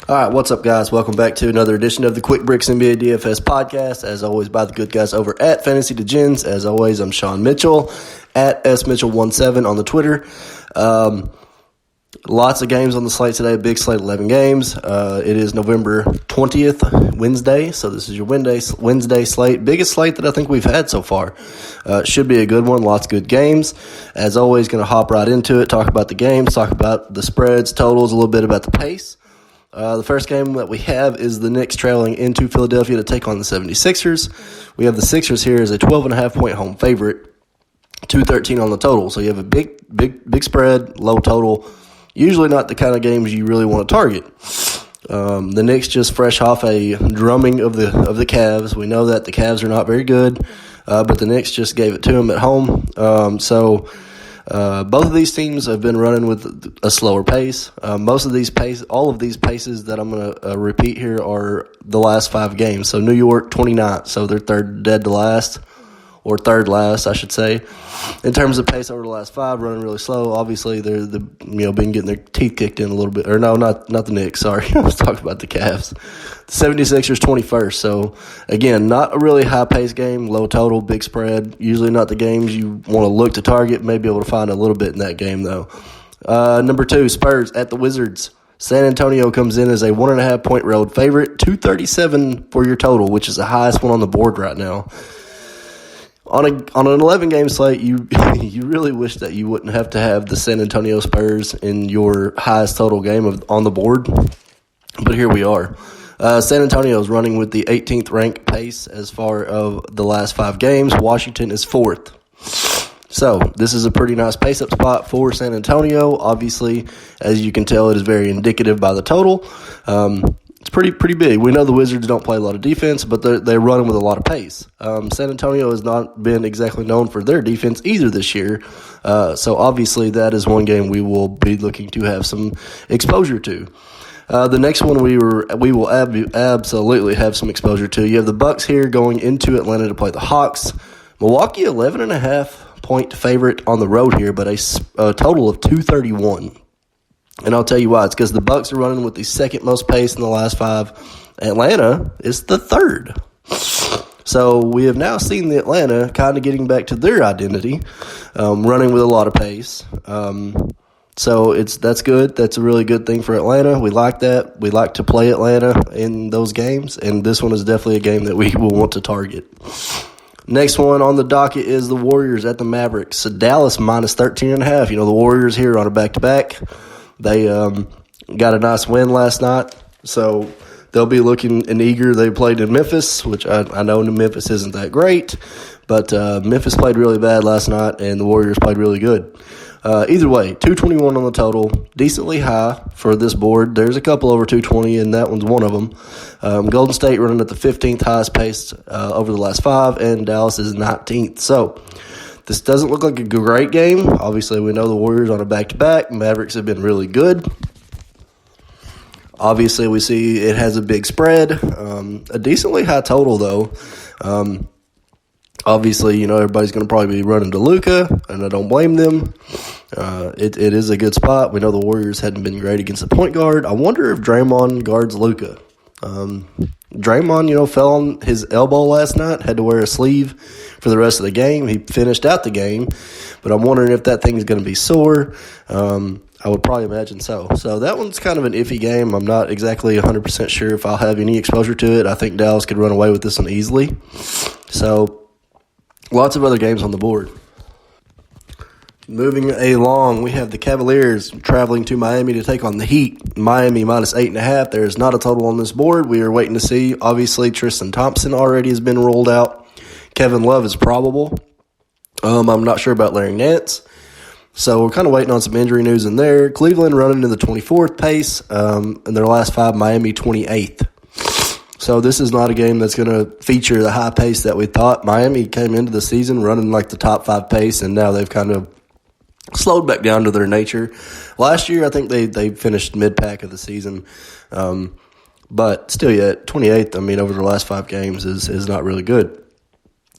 All right, what's up, guys? Welcome back to another edition of the Quick Bricks NBA DFS podcast, as always by the good guys over at Fantasy Degens. As always, I'm Sean Mitchell, at SMitchell17 on the Twitter. Lots of games on the slate today, big slate, 11 games. It is November 20th, Wednesday, so this is your Wednesday slate. Biggest slate that I think we've had so far. Should be a good one, lots of good games. As always, going to hop right into it, talk about the games, talk about the spreads, totals, a little bit about the pace. The first game that we have is the Knicks trailing into Philadelphia to take on the 76ers. We have the Sixers here as a 12.5-point home favorite, 213 on the total. So you have a big spread, low total. Usually not the kind of games you really want to target. The Knicks just fresh off a drumming of the Cavs. We know that the Cavs are not very good, but the Knicks just gave it to them at home. Both of these teams have been running with a slower pace. All of these paces that I'm going to repeat here are the last 5 games. So New York 29th, so they're third last, I should say. In terms of pace over the last 5, running really slow. Obviously, they're been getting their teeth kicked in a little bit. Or no, not the Knicks. Sorry, I was talking about the Cavs. The 76ers 21st. So again, not a really high pace game, low total, big spread. Usually not the games you want to look to target. May be able to find a little bit in that game though. Number 2, Spurs at the Wizards. San Antonio comes in as a 1.5-point road favorite, 237 for your total, which is the highest one on the board right now. On an 11-game slate, you really wish that you wouldn't have to have the San Antonio Spurs in your highest total game on the board, but here we are. San Antonio is running with the 18th ranked pace as far of the last 5 games. Washington is 4th. So this is a pretty nice pace-up spot for San Antonio. Obviously, as you can tell, it is very indicative by the total. It's pretty big. We know the Wizards don't play a lot of defense, but they're running with a lot of pace. San Antonio has not been exactly known for their defense either this year. So obviously that is one game we will be looking to have some exposure to. The next one we will absolutely have some exposure to. You have the Bucks here going into Atlanta to play the Hawks. Milwaukee 11.5-point favorite on the road here, but a total of 231. And I'll tell you why. It's because the Bucks are running with the second most pace in the last 5. Atlanta is the 3rd. So we have now seen the Atlanta kind of getting back to their identity, running with a lot of pace. So that's good. That's a really good thing for Atlanta. We like that. We like to play Atlanta in those games, and this one is definitely a game that we will want to target. Next one on the docket is the Warriors at the Mavericks. So Dallas minus 13.5. The Warriors here on a back-to-back. They got a nice win last night, so they'll be looking and eager. They played in Memphis, which I know Memphis isn't that great, but Memphis played really bad last night, and the Warriors played really good. Either way, 221 on the total, decently high for this board. There's a couple over 220, and that one's one of them. Golden State running at the 15th highest pace over the last 5, and Dallas is 19th. So this doesn't look like a great game. Obviously, we know the Warriors on a back-to-back. Mavericks have been really good. Obviously, we see it has a big spread. A decently high total, though. Obviously, everybody's going to probably be running to Luka, and I don't blame them. It is a good spot. We know the Warriors hadn't been great against the point guard. I wonder if Draymond guards Luka. Draymond, fell on his elbow last night, had to wear a sleeve for the rest of the game. He finished out the game, but I'm wondering if that thing is going to be sore. I would probably imagine so. So that one's kind of an iffy game. I'm not exactly 100% sure if I'll have any exposure to it. I think Dallas could run away with this one easily. So lots of other games on the board. Moving along, we have the Cavaliers traveling to Miami to take on the Heat. Miami minus 8.5. There is not a total on this board. We are waiting to see. Obviously, Tristan Thompson already has been rolled out. Kevin Love is probable. I'm not sure about Larry Nance. So we're kind of waiting on some injury news in there. Cleveland running in the 24th pace. In their last 5, Miami 28th. So this is not a game that's going to feature the high pace that we thought. Miami came into the season running like the top 5 pace, and now they've kind of slowed back down to their nature. Last year, I think they finished mid-pack of the season. But still yet, 28th, over the last 5 games is not really good.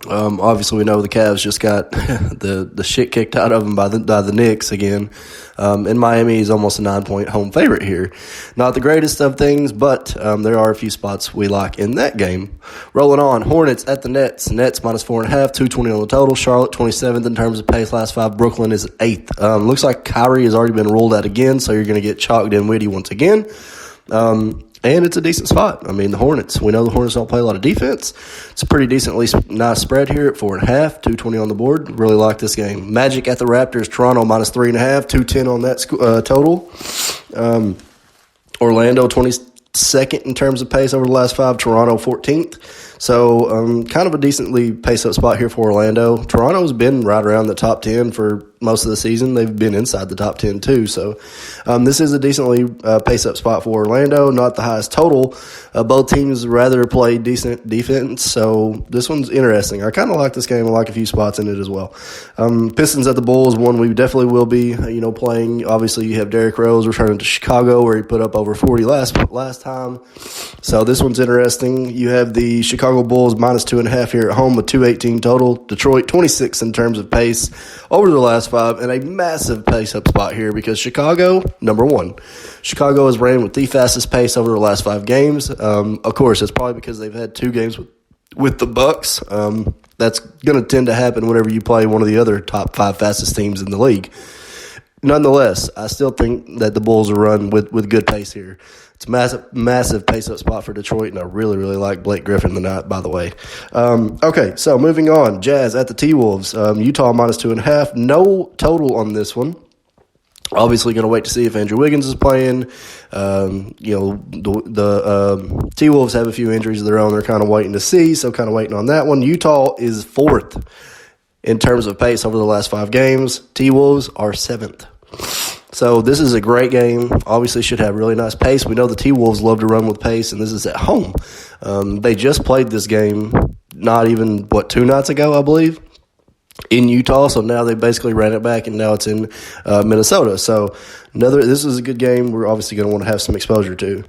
Obviously, we know the Cavs just got the shit kicked out of them by the Knicks again. And Miami is almost a 9-point home favorite here. Not the greatest of things, but there are a few spots we like in that game. Rolling on, Hornets at the Nets. Nets minus 4.5, 220 on the total. Charlotte 27th in terms of pace, last 5. Brooklyn is 8th. Looks like Kyrie has already been ruled out again, so you're going to get chalked in Witty once again. And it's a decent spot. I mean, the Hornets, we know the Hornets don't play a lot of defense. It's a pretty decently nice spread here at 4.5, 220 on the board. Really like this game. Magic at the Raptors, Toronto minus 3.5, 210 on that total. Orlando 22nd in terms of pace over the last 5, Toronto 14th. So kind of a decently pace-up spot here for Orlando. Toronto's been right around the top 10 for most of the season. They've been inside the top 10 too. So this is a decently pace-up spot for Orlando. Not the highest total. Both teams rather play decent defense. So this one's interesting. I kind of like this game. I like a few spots in it as well. Pistons at the Bulls, one we definitely will be playing. Obviously, you have Derrick Rose returning to Chicago where he put up over 40 last time. So this one's interesting. You have the Chicago Bulls minus 2.5 here at home with 218 total. Detroit 26 in terms of pace over the last 5, and a massive pace-up spot here because Chicago, number 1. Chicago has ran with the fastest pace over the last 5 games. Of course, it's probably because they've had 2 games with the Bucks. That's going to tend to happen whenever you play one of the other top 5 fastest teams in the league. Nonetheless, I still think that the Bulls will run with good pace here. It's a massive pace-up spot for Detroit, and I really, really like Blake Griffin tonight, by the way. Okay, so moving on. Jazz at the T-Wolves. Utah minus 2.5. No total on this one. Obviously going to wait to see if Andrew Wiggins is playing. The T-Wolves have a few injuries of their own. They're kind of waiting to see, so kind of waiting on that one. Utah is 4th in terms of pace over the last 5 games. T-Wolves are 7th. So this is a great game. Obviously should have really nice pace. We know the T-Wolves love to run with pace, and this is at home. They just played this game not even, 2 nights ago, I believe, in Utah. So now they basically ran it back, and now it's in Minnesota. So this is a good game we're obviously going to want to have some exposure to.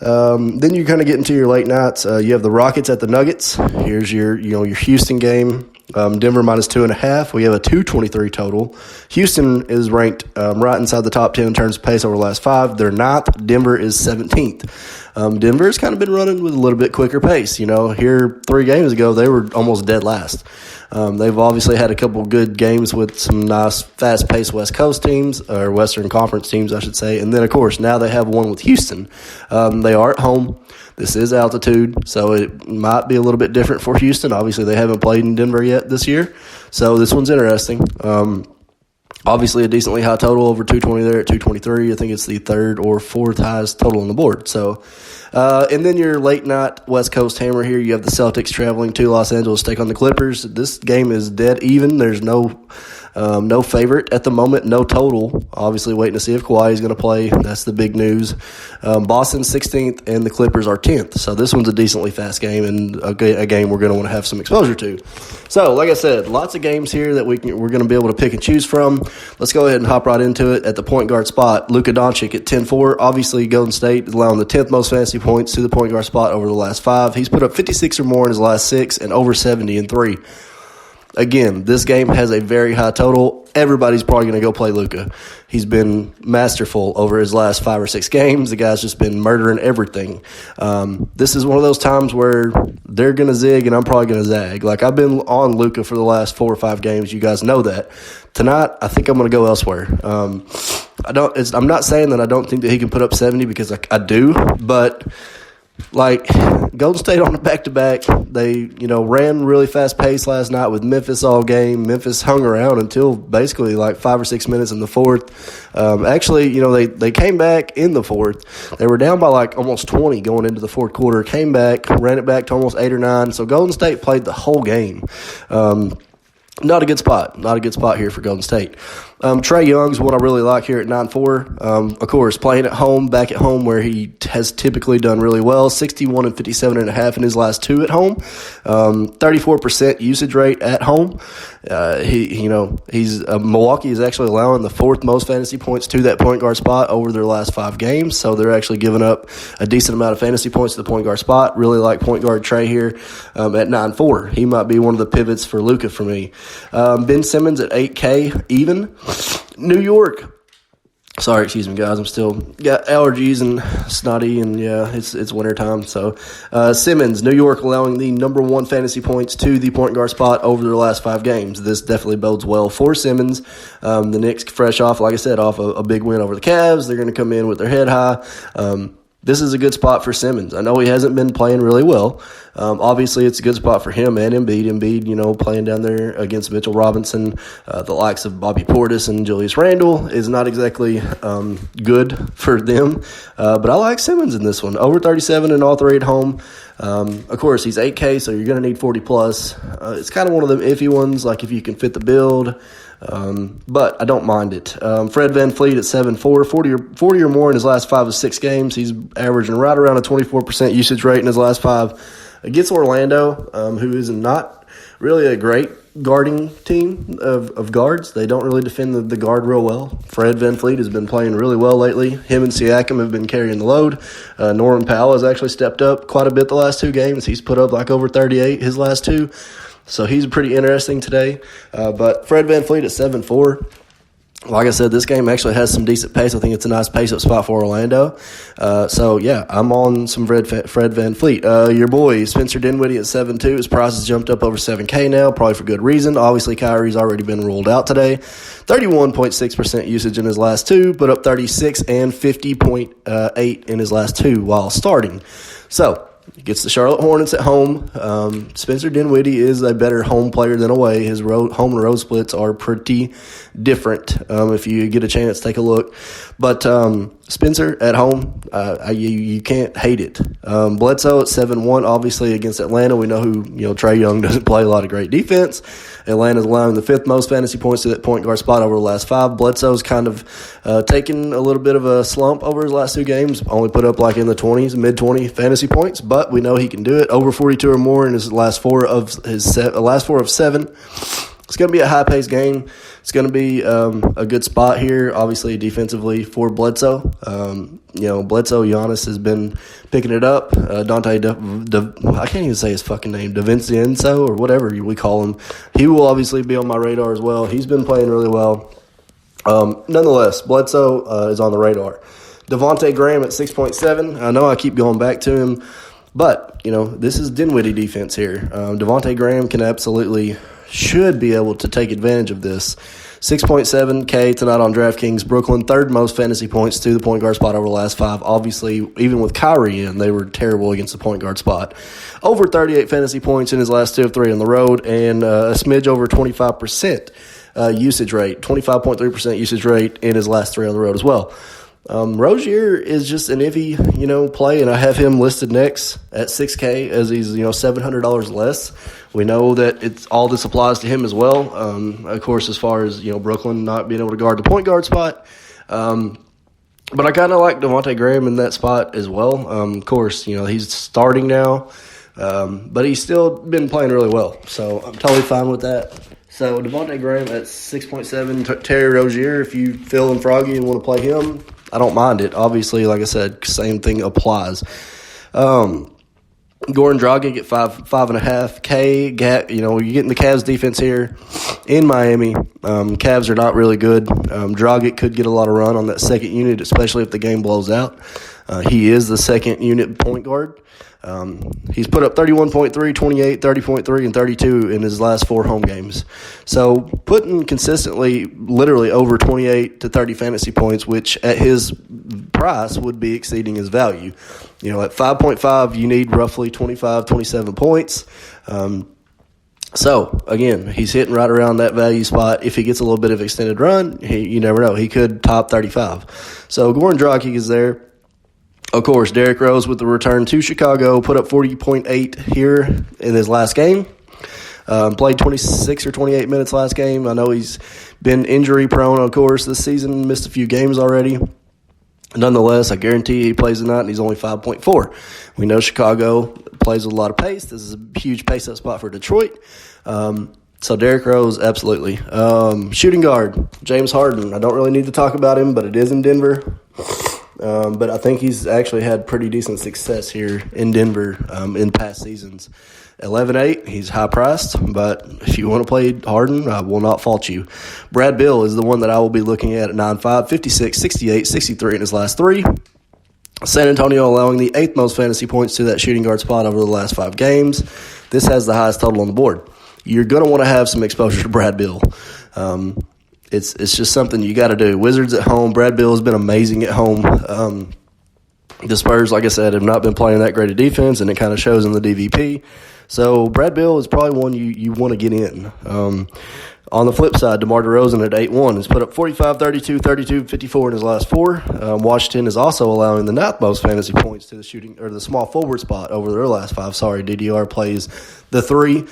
Then you kind of get into your late nights. You have the Rockets at the Nuggets. Here's your Houston game. Denver minus 2.5. We have a 223 total. Houston is ranked right inside the top 10 in terms of pace over the last 5. They're not. Denver is 17th. Denver's kind of been running with a little bit quicker pace. Here 3 games ago, they were almost dead last. They've obviously had a couple good games with some nice fast-paced West Coast teams, or Western Conference teams, I should say. And then, of course, now they have one with Houston. They are at home. This is altitude, so it might be a little bit different for Houston. Obviously, they haven't played in Denver yet this year, so this one's interesting. Obviously, a decently high total, over 220 there at 223. I think it's the 3rd or 4th highest total on the board. So, and then your late night West Coast hammer here. You have the Celtics traveling to Los Angeles to take on the Clippers. This game is dead even. There's no favorite at the moment, no total. Obviously, waiting to see if Kawhi is going to play. That's the big news. Boston's 16th, and the Clippers are 10th. So this one's a decently fast game, and a game we're going to want to have some exposure to. So, like I said, lots of games here that we're going to be able to pick and choose from. Let's go ahead and hop right into it. At the point guard spot, Luka Doncic at 10-4. Obviously, Golden State is allowing the 10th most fantasy points to the point guard spot over the last 5. He's put up 56 or more in his last 6 and over 70 in 3. Again, this game has a very high total. Everybody's probably going to go play Luka. He's been masterful over his last 5 or 6 games. The guy's just been murdering everything. This is one of those times where they're going to zig and I'm probably going to zag. Like, I've been on Luka for the last 4 or 5 games. You guys know that. Tonight, I think I'm going to go elsewhere. I'm not saying that I don't think that he can put up 70 because I do, but like Golden State on the back-to-back, they ran really fast pace last night with Memphis all game. Memphis hung around until basically like 5 or 6 minutes in the 4th. Actually, they came back in the 4th. They were down by like almost 20 going into the 4th quarter. Came back, ran it back to almost 8 or 9. So Golden State played the whole game. Not a good spot. Not a good spot here for Golden State. Trae Young's what I really like here at 9-4. Of course, playing at home, back at home where he has typically done really well. 61 and 57.5 in his last 2 at home. 34% usage rate at home. Milwaukee is actually allowing the 4th most fantasy points to that point guard spot over their last 5 games. So they're actually giving up a decent amount of fantasy points to the point guard spot. Really like point guard Trae here at 9-4. He might be one of the pivots for Luka for me. Ben Simmons at 8K even. New York. Sorry, excuse me, guys. I'm still got allergies and snotty, and yeah, it's wintertime. So, Simmons, New York allowing the number 1 fantasy points to the point guard spot over their last 5 games. This definitely bodes well for Simmons. The Knicks, fresh off, like I said, off a big win over the Cavs. They're going to come in with their head high. This is a good spot for Simmons. I know he hasn't been playing really well. Obviously, it's a good spot for him and Embiid. Embiid, playing down there against Mitchell Robinson, the likes of Bobby Portis and Julius Randle is not exactly good for them. But I like Simmons in this one. Over 37 in all 3 at home. Of course, he's 8K, so you're going to need 40 plus. It's kind of one of them iffy ones, like if you can fit the build. But I don't mind it. Fred VanVleet at 7-4, 40 or more in his last 5 of 6 games. He's averaging right around a 24% usage rate in his last 5. Against Orlando, who is not really a great guarding team of guards. They don't really defend the guard real well. Fred VanVleet has been playing really well lately. Him and Siakam have been carrying the load. Norman Powell has actually stepped up quite a bit the last 2 games. He's put up like over 38 his last 2. So he's pretty interesting today. But Fred VanVleet at 7-4. Like I said, this game actually has some decent pace. I think it's a nice pace-up spot for Orlando. So, yeah, I'm on some Fred VanVleet. Your boy, Spencer Dinwiddie at 7-2. His price has jumped up over 7K now, probably for good reason. Obviously, Kyrie's already been ruled out today. 31.6% usage in his last 2, but up 36 and 50.8 in his last 2 while starting. So, he gets the Charlotte Hornets at home. Spencer Dinwiddie is a better home player than away. His home and road splits are pretty different. If you get a chance, take a look. But Spencer at home, you can't hate it. Bledsoe at 7-1, obviously against Atlanta. We know who, Trae Young doesn't play a lot of great defense. Atlanta's allowing the 5th most fantasy points to that point guard spot over the last 5. Bledsoe's kind of taken a little bit of a slump over his last 2 games. Only put up like in the 20s, mid-20 fantasy points, but we know he can do it. Over 42 or more in his last 4 of 7. It's going to be a high-paced game. It's going to be a good spot here, obviously, defensively for Bledsoe. Bledsoe, Giannis has been picking it up. Dante, I can't even say his fucking name, DiVincenzo or whatever we call him. He will obviously be on my radar as well. He's been playing really well. Nonetheless, Bledsoe is on the radar. Devontae Graham at 6.7. I know I keep going back to him, but, this is Dinwiddie defense here. Devontae Graham should be able to take advantage of this. 6.7K tonight on DraftKings. Brooklyn, 3rd most fantasy points to the point guard spot over the last 5. Obviously, even with Kyrie in, they were terrible against the point guard spot. Over 38 fantasy points in his last 2 of 3 on the road, and a smidge over 25% usage rate. 25.3% usage rate in his last 3 on the road as well. Rozier is just an iffy, play, and I have him listed next at 6K as he's, $700 less. We know that all this applies to him as well. Of course, as far as, Brooklyn not being able to guard the point guard spot. But I kind of like Devontae Graham in that spot as well. Of course, he's starting now, but he's still been playing really well. So I'm totally fine with that. So Devontae Graham at 6.7, Terry Rozier, if you feeling froggy and want to play him, I don't mind it. Obviously, like I said, same thing applies. Goran Dragic at 5.5K. You're getting the Cavs defense here in Miami. Cavs are not really good. Dragic could get a lot of run on that second unit, especially if the game blows out. He is the second unit point guard. He's put up 31.3, 28, 30.3, and 32 in his last 4 home games. So putting consistently literally over 28 to 30 fantasy points, which at his price would be exceeding his value. At 5.5, you need roughly 25, 27 points. So, again, he's hitting right around that value spot. If he gets a little bit of extended run, you never know. He could top 35. So, Goran Dragic is there. Of course, Derrick Rose with the return to Chicago, put up 40.8 here in his last game. Played 26 or 28 minutes last game. I know he's been injury prone, of course, this season. Missed a few games already. Nonetheless, I guarantee he plays tonight, and he's only 5.4. We know Chicago plays with a lot of pace. This is a huge pace-up spot for Detroit. So Derrick Rose, absolutely. Shooting guard, James Harden. I don't really need to talk about him, but it is in Denver. But I think he's actually had pretty decent success here in Denver in past seasons. 11-8, he's high-priced, but if you want to play Harden, I will not fault you. Brad Beal is the one that I will be looking at 9-5, 56, 68, 63 in his last three. San Antonio allowing the 8th most fantasy points to that shooting guard spot over the last 5 games. This has the highest total on the board. You're going to want to have some exposure to Brad Beal. It's just something you got to do. Wizards at home. Brad Beal has been amazing at home. The Spurs, like I said, have not been playing that great of defense, and it kind of shows in the DVP. So Brad Beal is probably one you want to get in. On the flip side, DeMar DeRozan at 8-1 has put up 45, 32, 32, 54 in his last 4. Washington is also allowing the 9th most fantasy points to the shooting or the small forward spot over their last 5. Sorry, DDR plays the 3.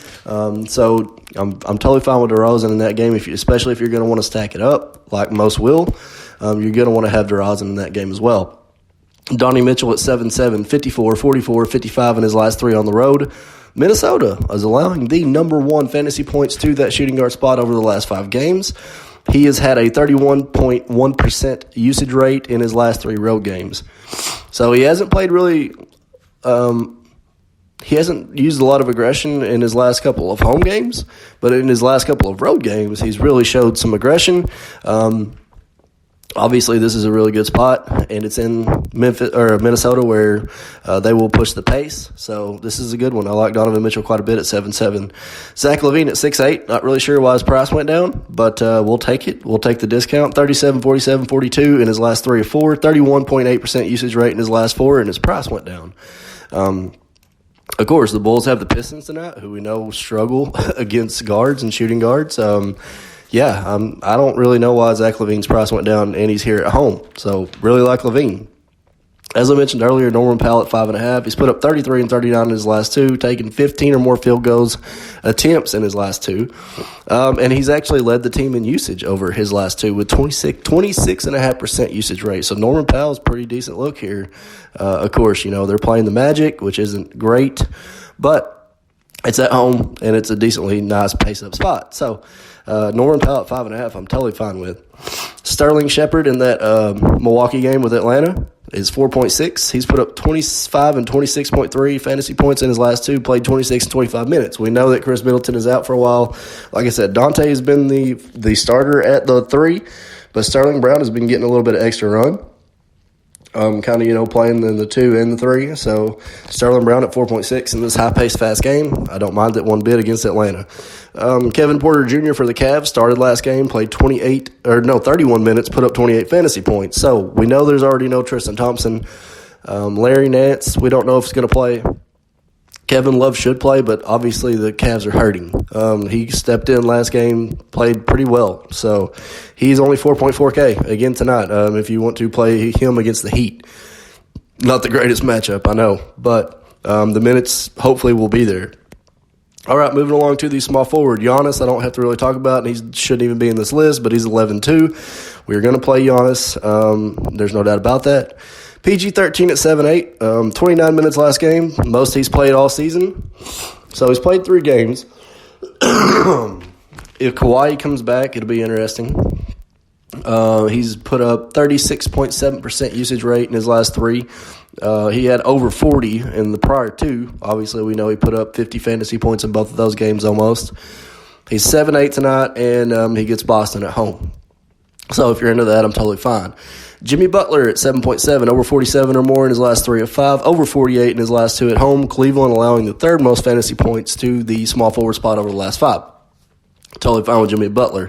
So I'm totally fine with DeRozan in that game, especially if you're going to want to stack it up like most will. You're going to want to have DeRozan in that game as well. Donnie Mitchell at 7-7, 54, 44, 55 in his last 3 on the road. Minnesota is allowing the number 1 fantasy points to that shooting guard spot over the last 5 games. He has had a 31.1% usage rate in his last 3 road games. So he hasn't played really he hasn't used a lot of aggression in his last couple of home games, but in his last couple of road games, he's really showed some aggression. Obviously, this is a really good spot, and it's in Minnesota where they will push the pace. So this is a good one. I like Donovan Mitchell quite a bit at 7-7. Zach LaVine at 6-8. Not really sure why his price went down, but we'll take it. We'll take the discount. 37, 47, 42 in his last 3 or 4. 31.8% usage rate in his last 4, and his price went down. Of course, the Bulls have the Pistons tonight, who we know struggle against guards and shooting guards. I don't really know why Zach LaVine's price went down, and he's here at home. So, really like LaVine. As I mentioned earlier, Norman Powell at 5.5. He's put up 33 and 39 in his last 2, taking 15 or more field goals attempts in his last 2. And he's actually led the team in usage over his last 2 with 26.5% usage rate. So, Norman Powell's pretty decent look here. Of course, they're playing the Magic, which isn't great, but it's at home, and it's a decently nice pace-up spot. So, Norman Powell at 5.5, I'm totally fine with. Sterling Shepard in that Milwaukee game with Atlanta is 4.6. He's put up 25 and 26.3 fantasy points in his last 2, played 26 and 25 minutes. We know that Chris Middleton is out for a while. Like I said, Dante has been the starter at the 3, but Sterling Brown has been getting a little bit of extra run. Playing in the 2 and the 3. So, Sterling Brown at 4.6 in this high-paced, fast game. I don't mind it one bit against Atlanta. Kevin Porter Jr. for the Cavs started last game, played 31 minutes, put up 28 fantasy points. So, we know there's already no Tristan Thompson. Larry Nance, we don't know if he's going to play. Kevin Love should play, but obviously the Cavs are hurting. He stepped in last game, played pretty well. So he's only 4.4K again tonight if you want to play him against the Heat. Not the greatest matchup, I know, but the minutes hopefully will be there. All right, moving along to the small forward. Giannis, I don't have to really talk about, and he shouldn't even be in this list, but he's 11-2. We're going to play Giannis. There's no doubt about that. PG-13 at 7-8, 29 minutes last game, most he's played all season. So he's played 3 games. If Kawhi comes back, it'll be interesting. He's put up 36.7% usage rate in his last 3. He had over 40 in the prior 2. Obviously, we know he put up 50 fantasy points in both of those games almost. He's 7-8 tonight, and he gets Boston at home. So if you're into that, I'm totally fine. Jimmy Butler at 7.7, over 47 or more in his last 3 of 5, over 48 in his last 2 at home. Cleveland allowing the 3rd most fantasy points to the small forward spot over the last 5. Totally fine with Jimmy Butler.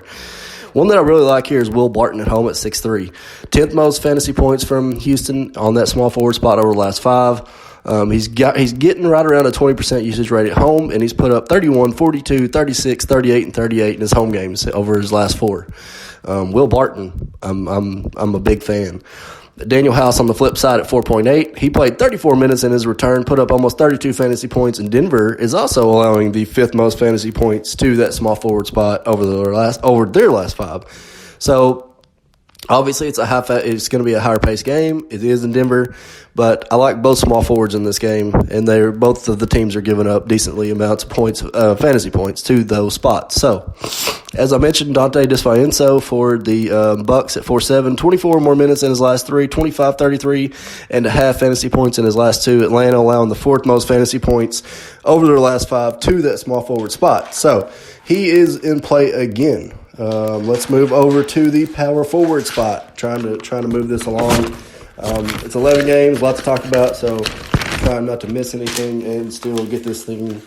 One that I really like here is Will Barton at home at 6'3". 10th most fantasy points from Houston on that small forward spot over the last 5. He's getting right around a 20% usage rate at home, and he's put up 31, 42, 36, 38, and 38 in his home games over his last 4. Will Barton, I'm a big fan. Daniel House on the flip side at 4.8. He played 34 minutes in his return, put up almost 32 fantasy points, and Denver is also allowing the fifth most fantasy points to that small forward spot over their last five. So obviously, it's going to be a higher paced game. It is in Denver, but I like both small forwards in this game, and both of the teams are giving up decently amounts of points, fantasy points, to those spots. So, as I mentioned, Dante Disfaenso for the Bucks at 4.7, 24 more minutes in his last three, 25, 33 and a half fantasy points in his last two. Atlanta allowing the fourth most fantasy points over their last five to that small forward spot. So, he is in play again. Let's move over to the power forward spot. Trying to move this along. It's 11 games, lots to talk about, so trying not to miss anything and still get this thing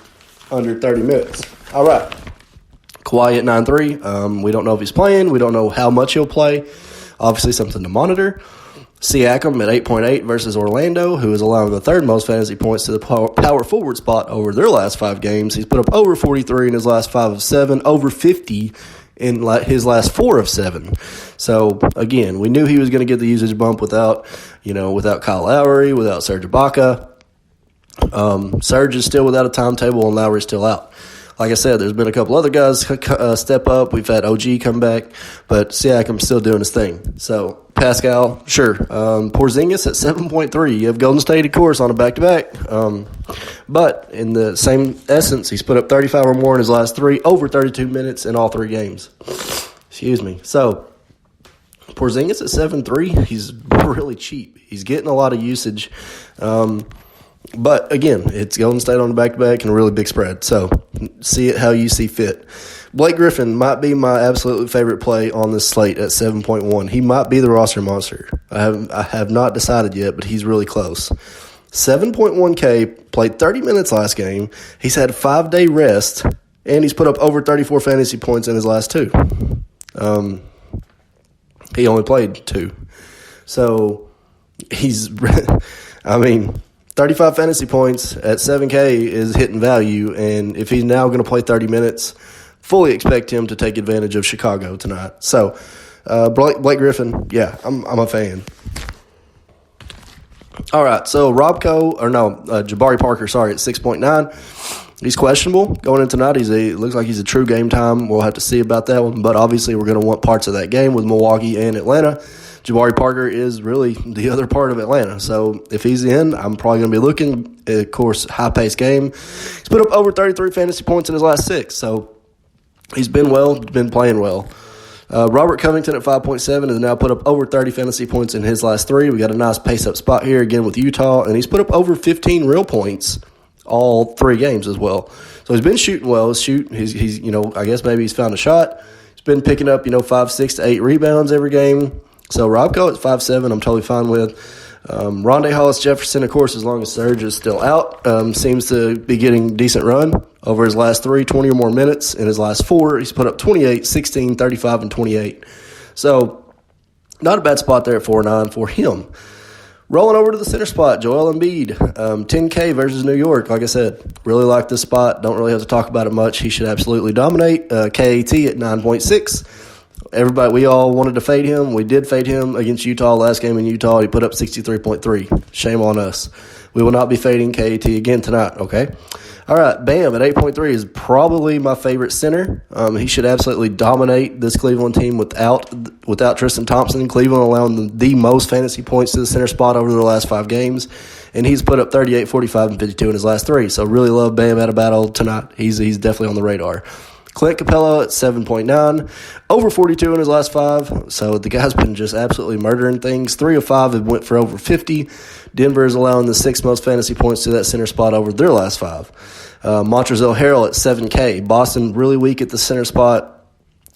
under 30 minutes. All right. Kawhi at 9.3. We don't know if he's playing. We don't know how much he'll play. Obviously, something to monitor. Siakam at 8.8 versus Orlando, who is allowing the third most fantasy points to the power forward spot over their last five games. He's put up over 43 in his last 5 of 7, over 50 in his last 4 of 7. So, again, we knew he was going to get the usage bump without Kyle Lowry, without Serge Ibaka. Serge is still without a timetable, and Lowry's still out. Like I said, there's been a couple other guys step up. We've had OG come back, but Siakam's still doing his thing. So, Pascal, sure. Porzingis at 7.3. You have Golden State, of course, on a back-to-back. But in the same essence, he's put up 35 or more in his last 3, over 32 minutes in all 3 games. Excuse me. So, Porzingis at 7.3, he's really cheap. He's getting a lot of usage. But, again, it's Golden State on the back-to-back and a really big spread. So, see it how you see fit. Blake Griffin might be my absolute favorite play on this slate at 7.1. He might be the roster monster. I have not decided yet, but he's really close. 7.1K, played 30 minutes last game. He's had 5-day rest, and he's put up over 34 fantasy points in his last 2. He only played 2. So, he's, 35 fantasy points at 7K is hitting value, and if he's now going to play 30 minutes, fully expect him to take advantage of Chicago tonight. So, Blake Griffin, yeah, I'm a fan. All right, so Jabari Parker, at 6.9. He's questionable going into tonight. Looks like he's a true game time. We'll have to see about that one, but obviously we're going to want parts of that game with Milwaukee and Atlanta. Jabari Parker is really the other part of Atlanta. So if he's in, I'm probably going to be looking. Of course, high-paced game. He's put up over 33 fantasy points in his last 6. So he's been playing well. Robert Covington at 5.7 has now put up over 30 fantasy points in his last 3. We got a nice pace-up spot here again with Utah, and he's put up over 15 real points all 3 games as well. So he's been shooting well. He's I guess maybe he's found a shot. He's been picking up 5, 6 to 8 rebounds every game. So Robco at 5.7, I'm totally fine with. Rondé Hollis-Jefferson, of course, as long as Serge is still out, seems to be getting decent run over his last 3, 20 or more minutes. In his last 4, he's put up 28, 16, 35, and 28. So not a bad spot there at 4.9 for him. Rolling over to the center spot, Joel Embiid, 10K versus New York. Like I said, really like this spot. Don't really have to talk about it much. He should absolutely dominate. KAT at 9.6. Everybody, we all wanted to fade him. We did fade him against Utah last game in Utah. He put up 63.3. Shame on us. We will not be fading KAT again tonight, okay? All right, Bam at 8.3 is probably my favorite center. He should absolutely dominate this Cleveland team without Tristan Thompson. Cleveland allowing the most fantasy points to the center spot over their last 5 games. And he's put up 38, 45, and 52 in his last 3. So really love Bam at a battle tonight. He's definitely on the radar. Clint Capella at 7.9, over 42 in his last 5. So the guy's been just absolutely murdering things. 3 of 5 have went for over 50. Denver is allowing the 6th most fantasy points to that center spot over their last 5. Montrezl Harrell at 7K. Boston really weak at the center spot.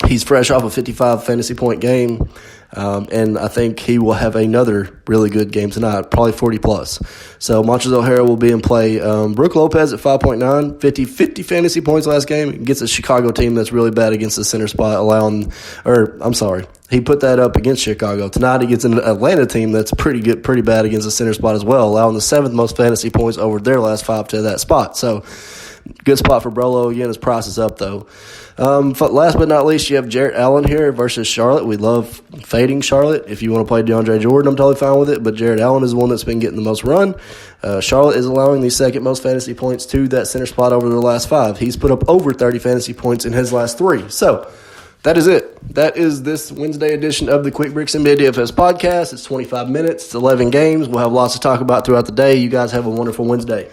He's fresh off a 55 fantasy point game. And I think he will have another really good game tonight, probably 40-plus. So Montrezl Harrell will be in play. Brook Lopez at 5.9, 50 fantasy points last game. Gets a Chicago team that's really bad against the center spot, he put that up against Chicago. Tonight he gets an Atlanta team that's pretty bad against the center spot as well, allowing the 7th most fantasy points over their last 5 to that spot. So good spot for Brolo. Again, his price is up, though. Last but not least, you have Jarrett Allen here versus Charlotte. We love fading Charlotte. If you want to play DeAndre Jordan, I'm totally fine with it, but Jared Allen is the one that's been getting the most run. Charlotte is allowing the second most fantasy points to that center spot over their last 5. He's put up over 30 fantasy points in his last 3. So that is it. That is this Wednesday edition of the Quick Bricks NBA DFS podcast. It's 25 minutes. It's 11 games. We'll have lots to talk about throughout the day. You guys have a wonderful Wednesday.